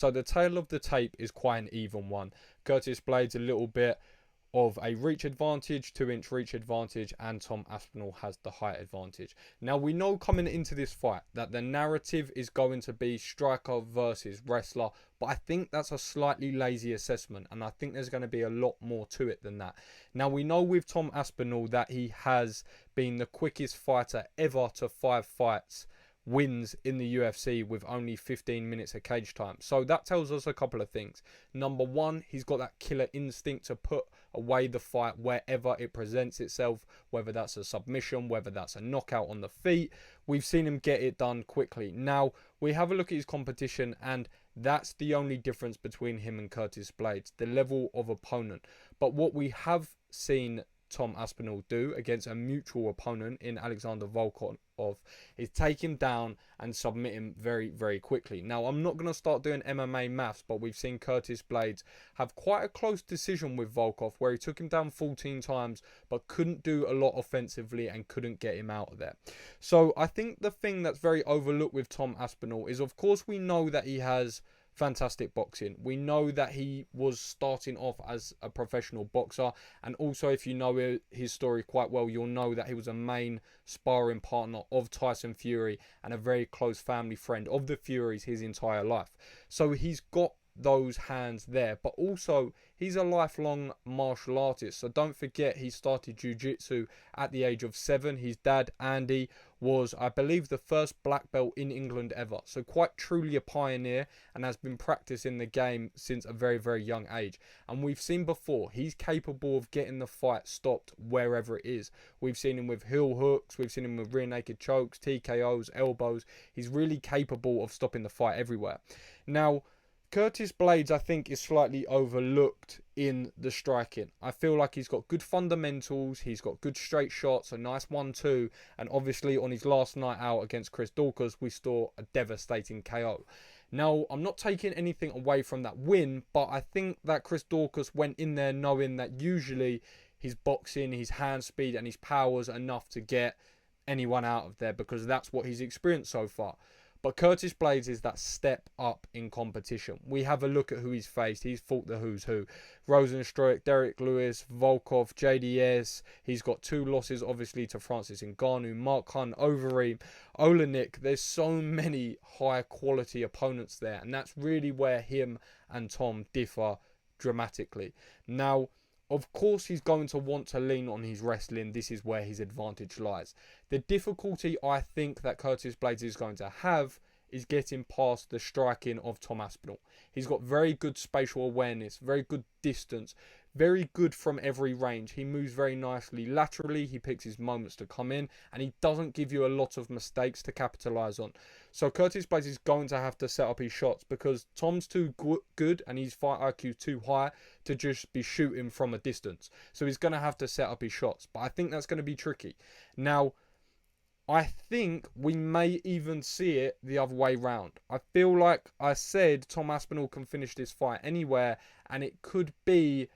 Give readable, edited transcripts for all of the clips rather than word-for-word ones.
So the tail of the tape is quite an even one. Curtis Blaydes a little bit of a reach advantage, 2-inch reach advantage, and Tom Aspinall has the height advantage. Now we know coming into this fight that the narrative is going to be striker versus wrestler, but I think that's a slightly lazy assessment, and I think there's going to be a lot more to it than that. Now we know with Tom Aspinall that he has been the quickest fighter ever to 5 fights wins in the UFC with only 15 minutes of cage time. So that tells us a couple of things. Number one, he's got that killer instinct to put away the fight wherever it presents itself, whether that's a submission, whether that's a knockout on the feet. We've seen him get it done quickly. Now, we have a look at his competition, and that's the only difference between him and Curtis Blaydes, the level of opponent. But what we have seen Tom Aspinall do against a mutual opponent in Alexander Volkov is take him down and submit him very, very quickly. Now, I'm not going to start doing MMA maths, but we've seen Curtis Blaydes have quite a close decision with Volkov where he took him down 14 times but couldn't do a lot offensively and couldn't get him out of there. So I think the thing that's very overlooked with Tom Aspinall is, of course, we know that he has fantastic boxing. We know that he was starting off as a professional boxer, and also if you know his story quite well, you'll know that he was a main sparring partner of Tyson Fury and a very close family friend of the Furies his entire life. So he's got those hands there, but also he's a lifelong martial artist. So don't forget, he started jiu-jitsu at the age of 7. His dad, Andy, was, I believe, the first black belt in England ever. So quite truly a pioneer, and has been practicing the game since a very, very young age. And we've seen before, he's capable of getting the fight stopped wherever it is. We've seen him with heel hooks, we've seen him with rear naked chokes, TKOs, elbows. He's really capable of stopping the fight everywhere. Now, Curtis Blaydes, I think, is slightly overlooked in the striking. I feel like he's got good fundamentals, he's got good straight shots, a nice 1-2, and obviously on his last night out against Chris Daukaus, we saw a devastating KO. Now, I'm not taking anything away from that win, but I think that Chris Daukaus went in there knowing that usually his boxing, his hand speed, and his power is enough to get anyone out of there, because that's what he's experienced so far. But Curtis Blaydes is that step up in competition. We have a look at who he's faced. He's fought the who's who. Rosenstruik, Derek Lewis, Volkov, JDS. He's got 2 losses, obviously, to Francis Ngannou, Mark Hunt, Overeem, Olenek. There's so many high-quality opponents there. And that's really where him and Tom differ dramatically. Now, of course, he's going to want to lean on his wrestling. This is where his advantage lies. The difficulty I think that Curtis Blaydes is going to have is getting past the striking of Tom Aspinall. He's got very good spatial awareness, very good distance, very good from every range. He moves very nicely laterally. He picks his moments to come in, and he doesn't give you a lot of mistakes to capitalize on. So Curtis Blaydes is going to have to set up his shots, because Tom's too good and his fight IQ too high to just be shooting from a distance. So he's going to have to set up his shots, but I think that's going to be tricky. Now, I think we may even see it the other way round. I feel like I said Tom Aspinall can finish this fight anywhere, and it could be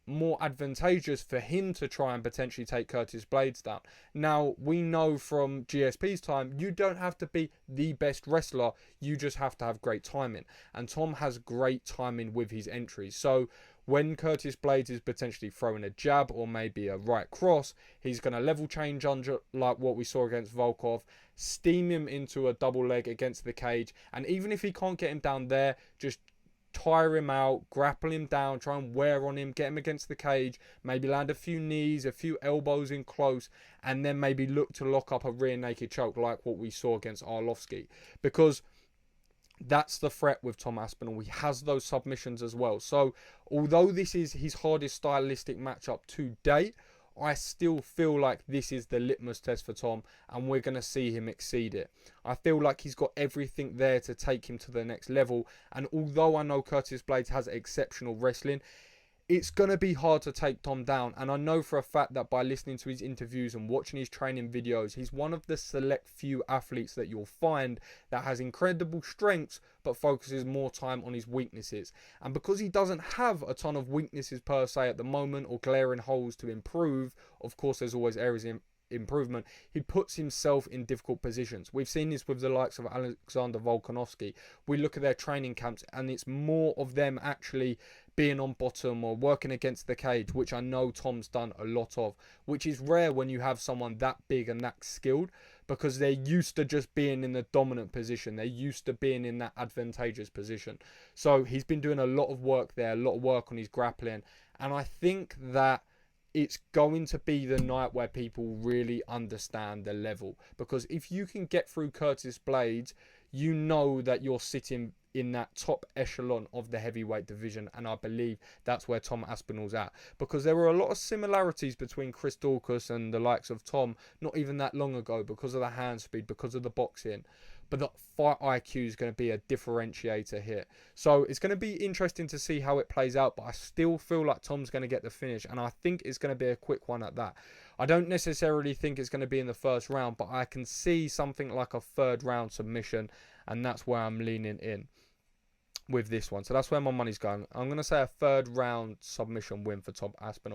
more advantageous for him to try and potentially take Curtis Blaydes down. Now, we know from GSP's time, you don't have to be the best wrestler, you just have to have great timing. And Tom has great timing with his entries. So when Curtis Blaydes is potentially throwing a jab or maybe a right cross, he's going to level change under, like what we saw against Volkov, steam him into a double leg against the cage, and even if he can't get him down there, just tire him out, grapple him down, try and wear on him, get him against the cage, maybe land a few knees, a few elbows in close, and then maybe look to lock up a rear naked choke like what we saw against Arlovski. Because that's the threat with Tom Aspinall. He has those submissions as well. So although this is his hardest stylistic matchup to date, I still feel like this is the litmus test for Tom, and we're going to see him exceed it. I feel like he's got everything there to take him to the next level, and although I know Curtis Blaydes has exceptional wrestling, it's going to be hard to take Tom down. And I know for a fact that by listening to his interviews and watching his training videos, he's one of the select few athletes that you'll find that has incredible strengths but focuses more time on his weaknesses. And because he doesn't have a ton of weaknesses per se at the moment, or glaring holes to improve, of course there's always areas improvement, he puts himself in difficult positions. We've seen this with the likes of Alexander Volkanovski. We look at their training camps and it's more of them actually being on bottom or working against the cage, which I know Tom's done a lot of, which is rare when you have someone that big and that skilled, because they're used to just being in the dominant position. They're used to being in that advantageous position. So he's been doing a lot of work there, a lot of work on his grappling. And I think that it's going to be the night where people really understand the level. Because if you can get through Curtis Blaydes, you know that you're sitting in that top echelon of the heavyweight division, and I believe that's where Tom Aspinall's at, because there were a lot of similarities between Chris Daukaus and the likes of Tom not even that long ago, because of the hand speed, because of the boxing, but the fight IQ is going to be a differentiator here. So it's going to be interesting to see how it plays out, but I still feel like Tom's going to get the finish, and I think it's going to be a quick one at that. I don't necessarily think it's going to be in the first round, but I can see something like a third round submission, and that's where I'm leaning in with this one. So that's where my money's going. I'm going to say a third round submission win for Tom Aspinall.